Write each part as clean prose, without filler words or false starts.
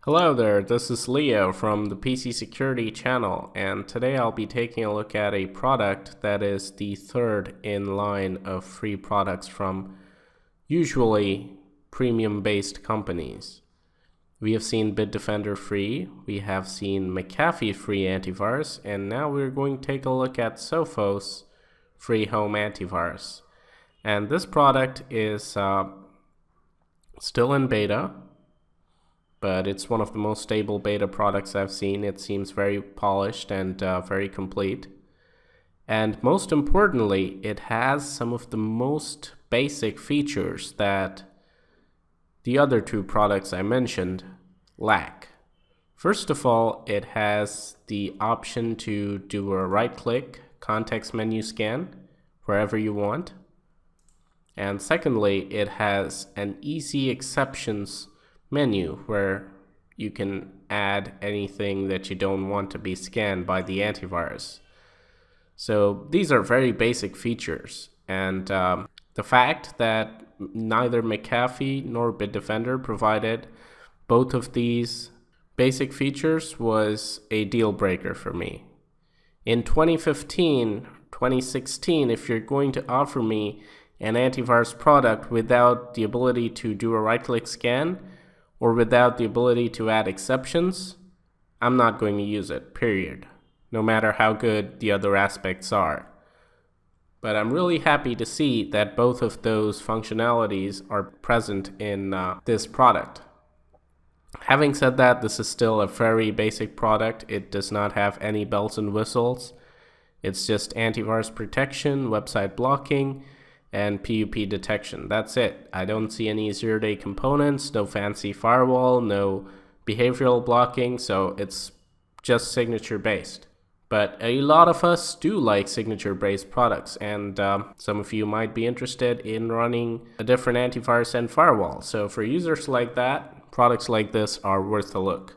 Hello there, this is Leo from the PC Security channel, and today I'll be taking a look at a product that is the third in line of free products from usually premium-based companies. We have seen Bitdefender free, we have seen McAfee free antivirus, and now we're going to take a look at Sophos free home antivirus. And this product is still in beta, but it's one of the most stable beta products I've seen. It seems very polished and very complete. And most importantly, it has some of the most basic features that the other two products I mentioned lack. First of all, it has the option to do a right-click context menu scan wherever you want. And secondly, it has an easy exceptions menu where you can add anything that you don't want to be scanned by the antivirus. So these are very basic features, and the fact that neither McAfee nor Bitdefender provided both of these basic features was a deal breaker for me. In 2015, 2016, if you're going to offer me an antivirus product without the ability to do a right-click scan or without the ability to add exceptions, I'm not going to use it, period, no matter how good the other aspects are. But I'm really happy to see that both of those functionalities are present in this product. Having said that, this is still a very basic product. It does not have any bells and whistles. It's just antivirus protection, website blocking, and PUP detection. That's it. I don't see any zero-day components, no fancy firewall, no behavioral blocking, so it's just signature-based. But a lot of us do like signature-based products, and some of you might be interested in running a different antivirus and firewall. So for users like that, products like this are worth a look.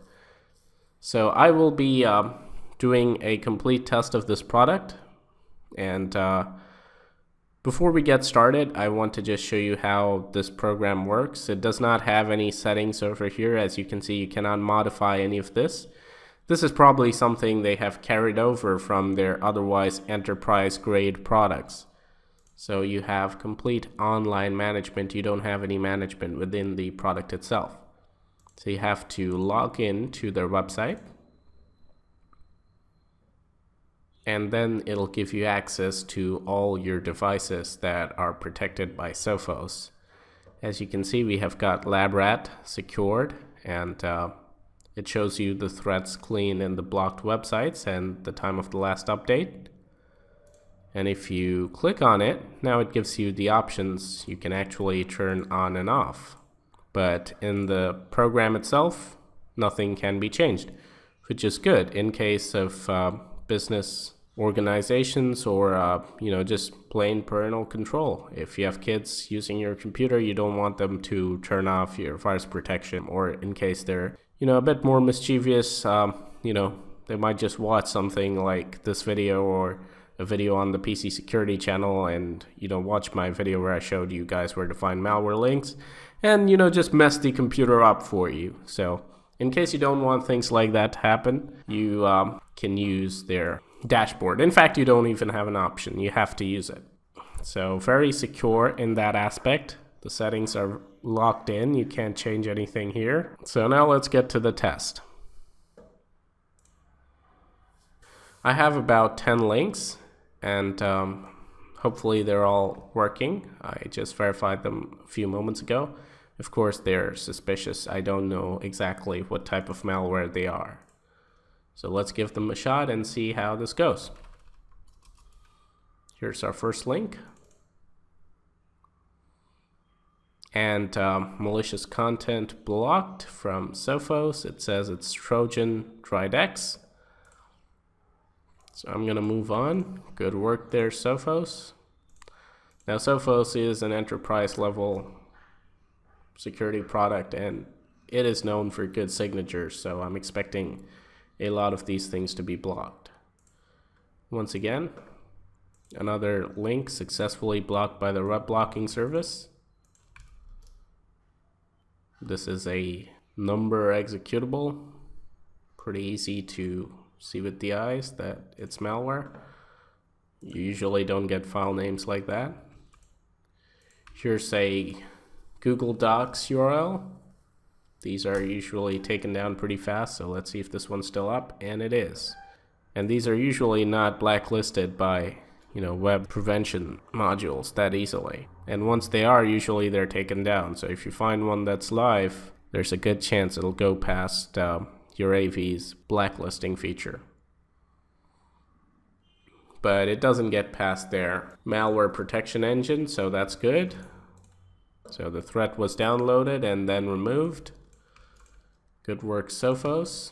So I will be doing a complete test of this product, and before we get started, I want to just show you how this program works. It does not have any settings over here. As you can see, you cannot modify any of this. This is probably something they have carried over from their otherwise enterprise-grade products. So you have complete online management. You don't have any management within the product itself. So you have to log in to their website, and then it'll give you access to all your devices that are protected by Sophos. As you can see, we have got LabRat secured, and it shows you the threats clean in the blocked websites and the time of the last update. And if you click on it, now it gives you the options you can actually turn on and off. But in the program itself, nothing can be changed, which is good in case of business organizations or just plain parental control. If you have kids using your computer, you don't want them to turn off your virus protection, or in case they're a bit more mischievous, they might just watch something like this video or a video on the PC Security channel and watch my video where I showed you guys where to find malware links and just mess the computer up for you. So in case you don't want things like that to happen, you can use their dashboard. In fact, you don't even have an option. You have to use it. So very secure in that aspect. The settings are locked in. You can't change anything here. So now let's get to the test. I have about 10 links, and hopefully they're all working. I just verified them a few moments ago. Of course, they're suspicious. I don't know exactly what type of malware they are. So let's give them a shot and see how this goes. Here's our first link. And malicious content blocked from Sophos. It says it's Trojan Dot Exe. So I'm going to move on. Good work there, Sophos. Now, Sophos is an enterprise level security product, and it is known for good signatures, so I'm expecting a lot of these things to be blocked. Once again, another link successfully blocked by the web blocking service. This is a number executable. Pretty easy to see with the eyes that it's malware. You usually don't get file names like that. Here's a Google Docs URL. These are usually taken down pretty fast, so let's see if this one's still up, and it is. And these are usually not blacklisted by, web prevention modules that easily. And once they are, usually they're taken down. So if you find one that's live, there's a good chance it'll go past your AV's blacklisting feature. But it doesn't get past their malware protection engine, so that's good. So the threat was downloaded and then removed. Good work, Sophos.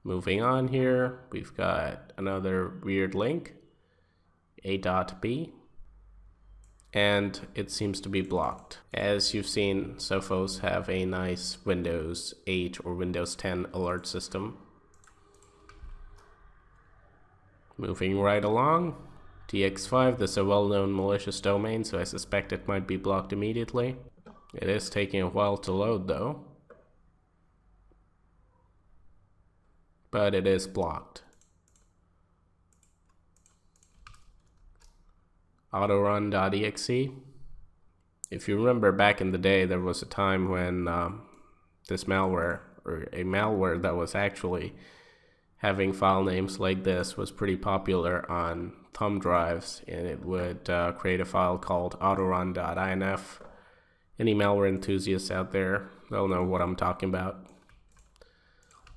Moving on here, we've got another weird link, a.b, and it seems to be blocked. As you've seen, Sophos have a nice Windows 8 or Windows 10 alert system. Moving right along, DX5, this is a well-known malicious domain, so I suspect it might be blocked immediately. It is taking a while to load though, but it is blocked. Autorun Dot Exe. If you remember back in the day, there was a time when this malware, or a malware that was actually having file names like this, was pretty popular on thumb drives, and it would create a file called Autorun.inf. Any malware enthusiasts out there, they'll know what I'm talking about.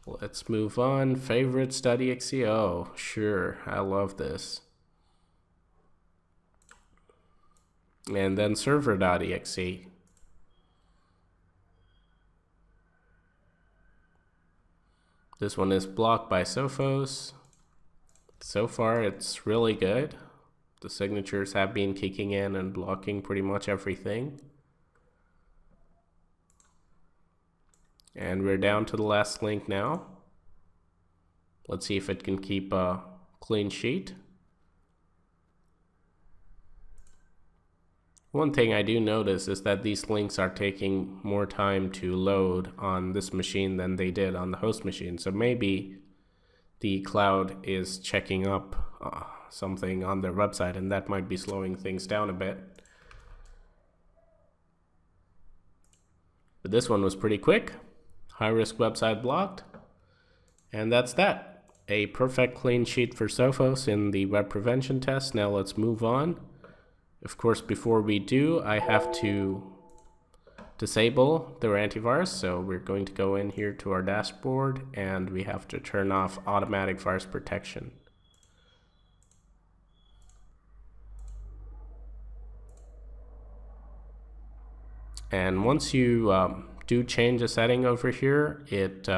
Let's move on. Favorites.exe. Oh, sure, I love this. And then server.exe. This one is blocked by Sophos. So far, it's really good. The signatures have been kicking in and blocking pretty much everything. And we're down to the last link now. Let's see if it can keep a clean sheet. One thing I do notice is that these links are taking more time to load on this machine than they did on the host machine. So maybe the cloud is checking up something on their website, and that might be slowing things down a bit. But this one was pretty quick. High-risk website blocked. And that's that. A perfect clean sheet for Sophos in the web prevention test. Now let's move on. Of course, before we do, I have to disable their antivirus. So we're going to go in here to our dashboard, and we have to turn off automatic virus protection. And once you do change a setting over here, it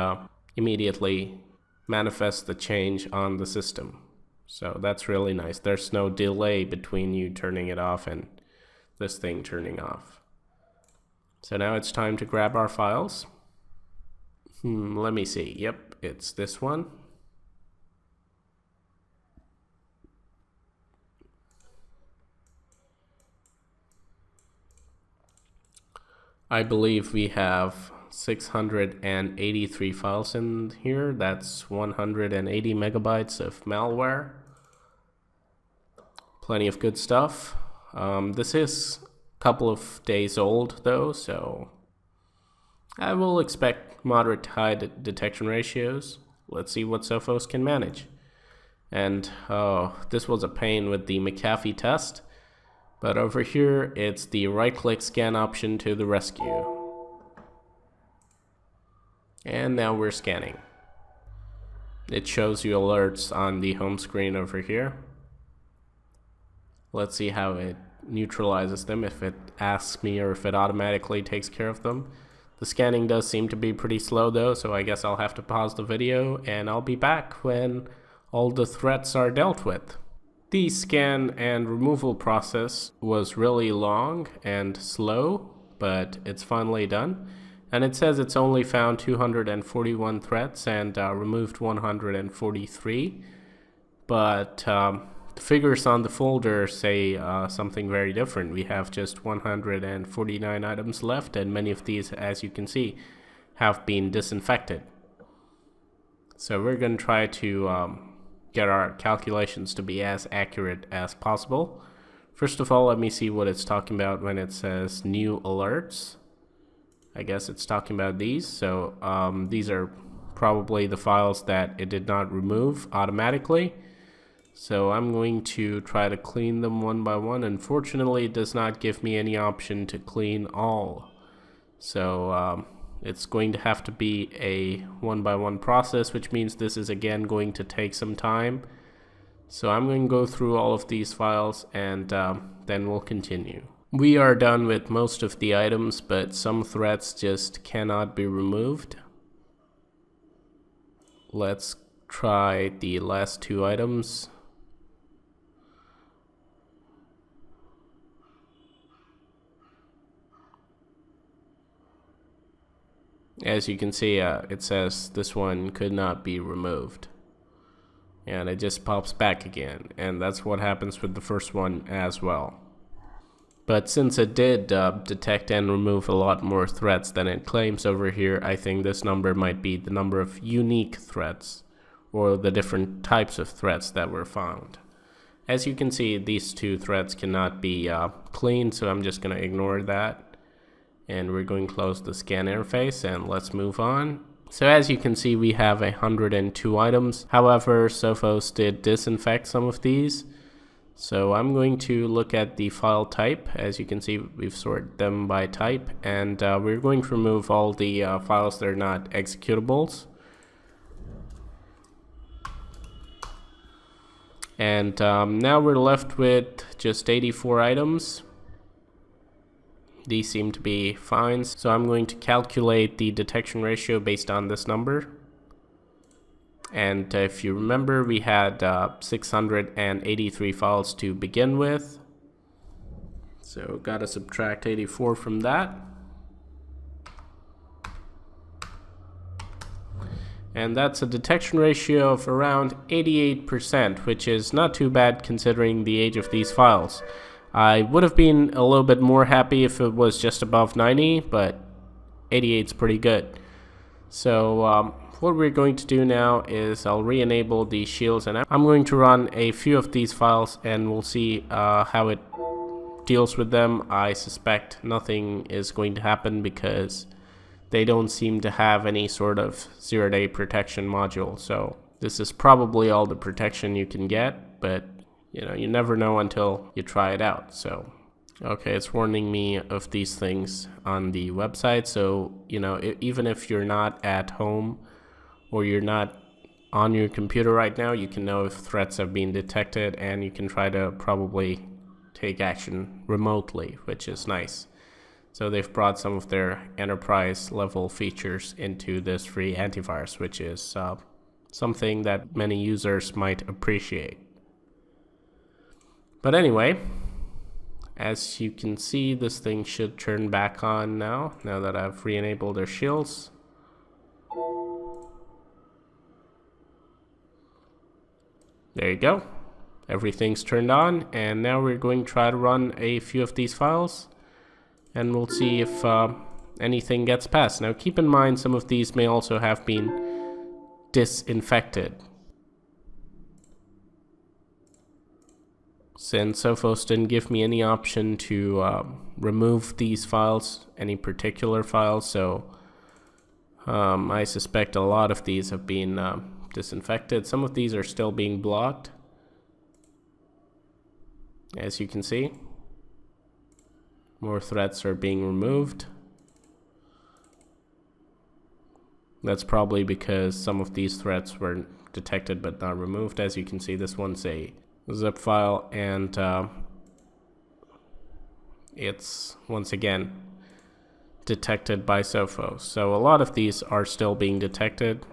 immediately manifests the change on the system. So that's really nice. There's no delay between you turning it off and this thing turning off. So now it's time to grab our files. Let me see. Yep, it's this one. I believe we have 683 files in here. That's 180 megabytes of malware. Plenty of good stuff. This is a couple of days old though, so I will expect moderate to high detection ratios. Let's see what Sophos can manage. And this was a pain with the McAfee test. But over here, it's the right-click scan option to the rescue. And now we're scanning. It shows you alerts on the home screen over here. Let's see how it neutralizes them, if it asks me or if it automatically takes care of them. The scanning does seem to be pretty slow though, so I guess I'll have to pause the video, and I'll be back when all the threats are dealt with. The scan and removal process was really long and slow, but it's finally done. And it says it's only found 241 threats and removed 143. But the figures on the folder say something very different. We have just 149 items left, and many of these, as you can see, have been disinfected. So we're going to try to get our calculations to be as accurate as possible. First of all, let me see what it's talking about when it says new alerts. I guess it's talking about these. So these are probably the files that it did not remove automatically. So I'm going to try to clean them one by one. Unfortunately, it does not give me any option to clean all. So it's going to have to be a one-by-one process, which means this is again going to take some time. So I'm going to go through all of these files and then we'll continue. We are done with most of the items, but some threats just cannot be removed. Let's try the last two items. As you can see, it says this one could not be removed. And it just pops back again. And that's what happens with the first one as well. But since it did detect and remove a lot more threats than it claims over here, I think this number might be the number of unique threats, or the different types of threats that were found. As you can see, these two threats cannot be cleaned, so I'm just going to ignore that. And we're going to close the scan interface and let's move on. So as you can see, we have 102 items. However, Sophos did disinfect some of these. So I'm going to look at the file type. As you can see, we've sorted them by type, and we're going to remove all the files that are not executables. And now we're left with just 84 items. These seem to be fine. So I'm going to calculate the detection ratio based on this number. And if you remember, we had 683 files to begin with. So gotta subtract 84 from that. And that's a detection ratio of around 88%, which is not too bad considering the age of these files. I would have been a little bit more happy if it was just above 90, but 88 is pretty good. So what we're going to do now is I'll re-enable the shields, and I'm going to run a few of these files and we'll see how it deals with them. I suspect nothing is going to happen because they don't seem to have any sort of zero-day protection module. So this is probably all the protection you can get, but you know, you never know until you try it out. So okay, it's warning me of these things on the website. So you know, even if you're not at home or you're not on your computer right now, you can know if threats have been detected, and you can try to probably take action remotely, which is nice. So they've brought some of their enterprise level features into this free antivirus, which is something that many users might appreciate. But anyway, as you can see, this thing should turn back on now that I've re-enabled their shields. There you go. Everything's turned on, and now we're going to try to run a few of these files, and we'll see if anything gets past. Now keep in mind, some of these may also have been disinfected. Since Sophos didn't give me any option to remove these files, any particular files, so I suspect a lot of these have been disinfected. Some of these are still being blocked, as you can see. More threats are being removed. That's probably because some of these threats were detected but not removed. As you can see, this one's a zip file, and it's once again detected by Sophos. So a lot of these are still being detected,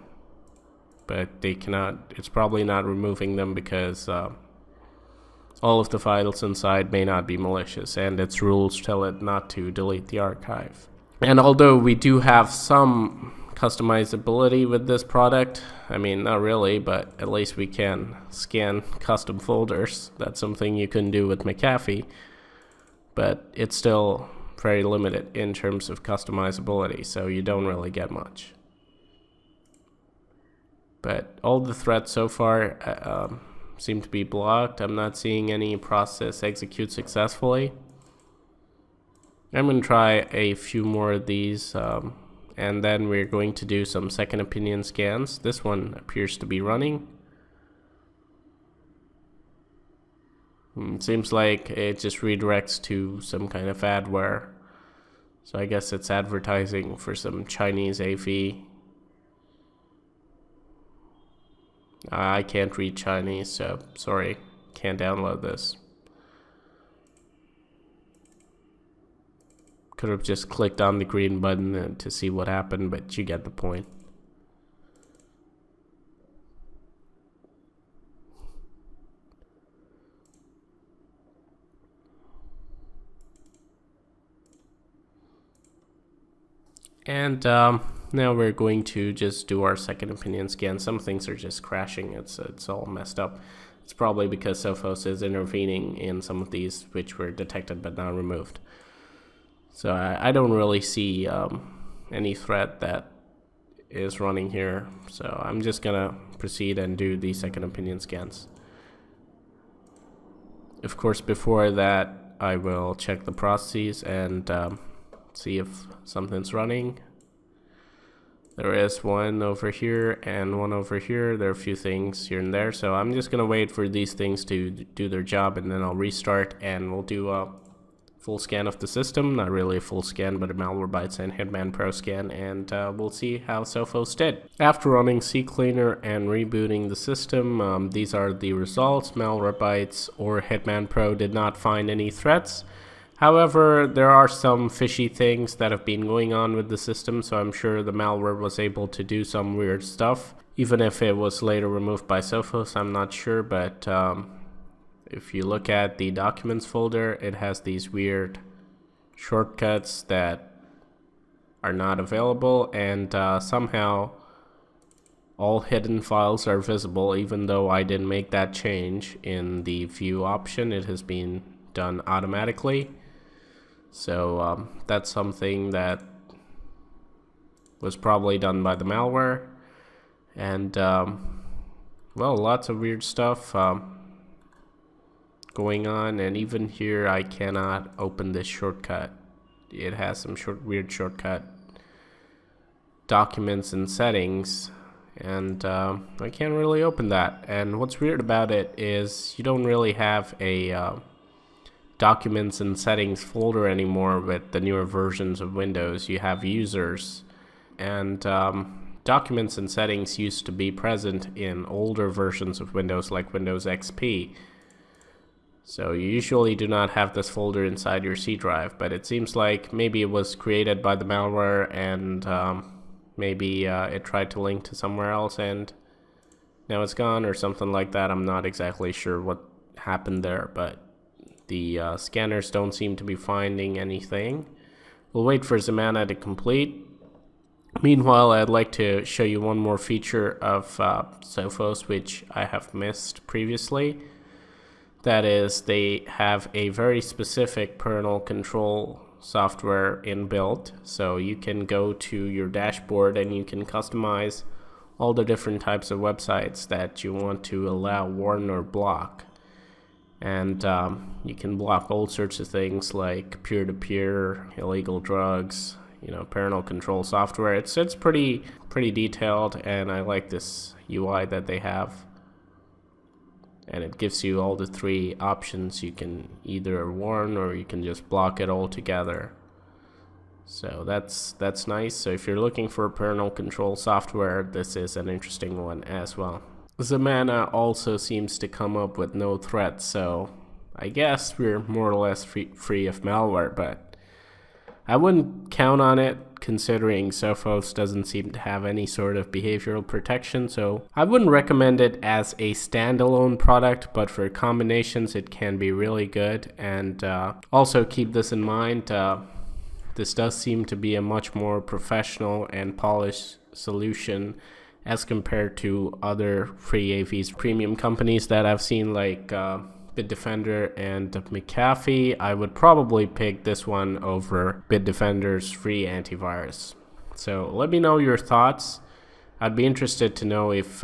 but they cannot, it's probably not removing them because all of the files inside may not be malicious, and its rules tell it not to delete the archive. And although we do have some customizability with this product. I mean, not really, but at least we can scan custom folders. That's something you couldn't do with McAfee, but it's still very limited in terms of customizability, so you don't really get much. But all the threads so far seem to be blocked. I'm not seeing any process execute successfully. I'm going to try a few more of these, and then we're going to do some second opinion scans. This one appears to be running. It seems like it just redirects to some kind of adware. So I guess it's advertising for some Chinese AV. I can't read Chinese, so sorry, can't download this. Could have just clicked on the green button to see what happened, but you get the point. And now we're going to just do our second opinion scan. Some things are just crashing. It's all messed up. It's probably because Sophos is intervening in some of these which were detected but not removed. So I don't really see any threat that is running here. So I'm just gonna proceed and do the second opinion scans. Of course, before that, I will check the processes and see if something's running. There is one over here and one over here. There are a few things here and there. So I'm just gonna wait for these things to do their job, and then I'll restart and we'll do a full scan of the system. Not really a full scan, but a Malwarebytes and Hitman Pro scan, and we'll see how Sophos did. After running CCleaner and rebooting the system, these are the results. Malwarebytes or Hitman Pro did not find any threats. However, there are some fishy things that have been going on with the system, so I'm sure the malware was able to do some weird stuff. Even if it was later removed by Sophos, I'm not sure, but if you look at the documents folder, it has these weird shortcuts that are not available, and somehow all hidden files are visible, even though I didn't make that change in the view option. It has been done automatically. So that's something that was probably done by the malware. And well, lots of weird stuff going on, and even here I cannot open this shortcut. It has some weird shortcut documents and settings, and I can't really open that. And what's weird about it is you don't really have a documents and settings folder anymore with the newer versions of Windows. You have users, and documents and settings used to be present in older versions of Windows like Windows XP. So you usually do not have this folder inside your C drive, but it seems like maybe it was created by the malware, and maybe it tried to link to somewhere else and now it's gone or something like that. I'm not exactly sure what happened there, but the scanners don't seem to be finding anything. We'll wait for Zamana to complete. Meanwhile, I'd like to show you one more feature of Sophos which I have missed previously. That is, they have a very specific parental control software inbuilt. So you can go to your dashboard and you can customize all the different types of websites that you want to allow, warn, or block. And you can block all sorts of things like peer-to-peer, illegal drugs, parental control software. It's pretty detailed, and I like this UI that they have. And it gives you all the three options. You can either warn or you can just block it all together. So that's nice. So if you're looking for parental control software, this is an interesting one as well. Zamana also seems to come up with no threats, so I guess we're more or less free of malware, but I wouldn't count on it, considering Sophos doesn't seem to have any sort of behavioral protection. So I wouldn't recommend it as a standalone product, but for combinations it can be really good. And also keep this in mind, this does seem to be a much more professional and polished solution as compared to other free AVs premium companies that I've seen, like Bitdefender and McAfee. I would probably pick this one over Bitdefender's free antivirus. So let me know your thoughts. I'd be interested to know if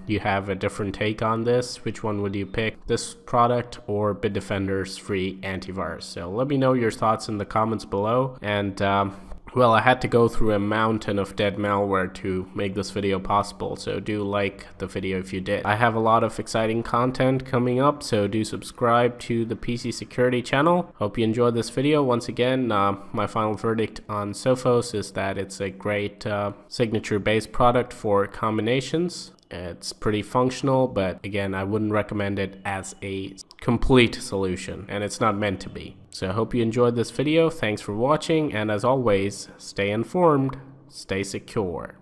you have a different take on this. Which one would you pick, this product or Bitdefender's free antivirus? So let me know your thoughts in the comments below. And well, I had to go through a mountain of dead malware to make this video possible, so do like the video if you did. I have a lot of exciting content coming up, so do subscribe to the PC Security channel. Hope you enjoyed this video. Once again, my final verdict on Sophos is that it's a great signature-based product for combinations. It's pretty functional, but again, I wouldn't recommend it as a complete solution, and it's not meant to be. So I hope you enjoyed this video. Thanks for watching, and as always, stay informed, stay secure.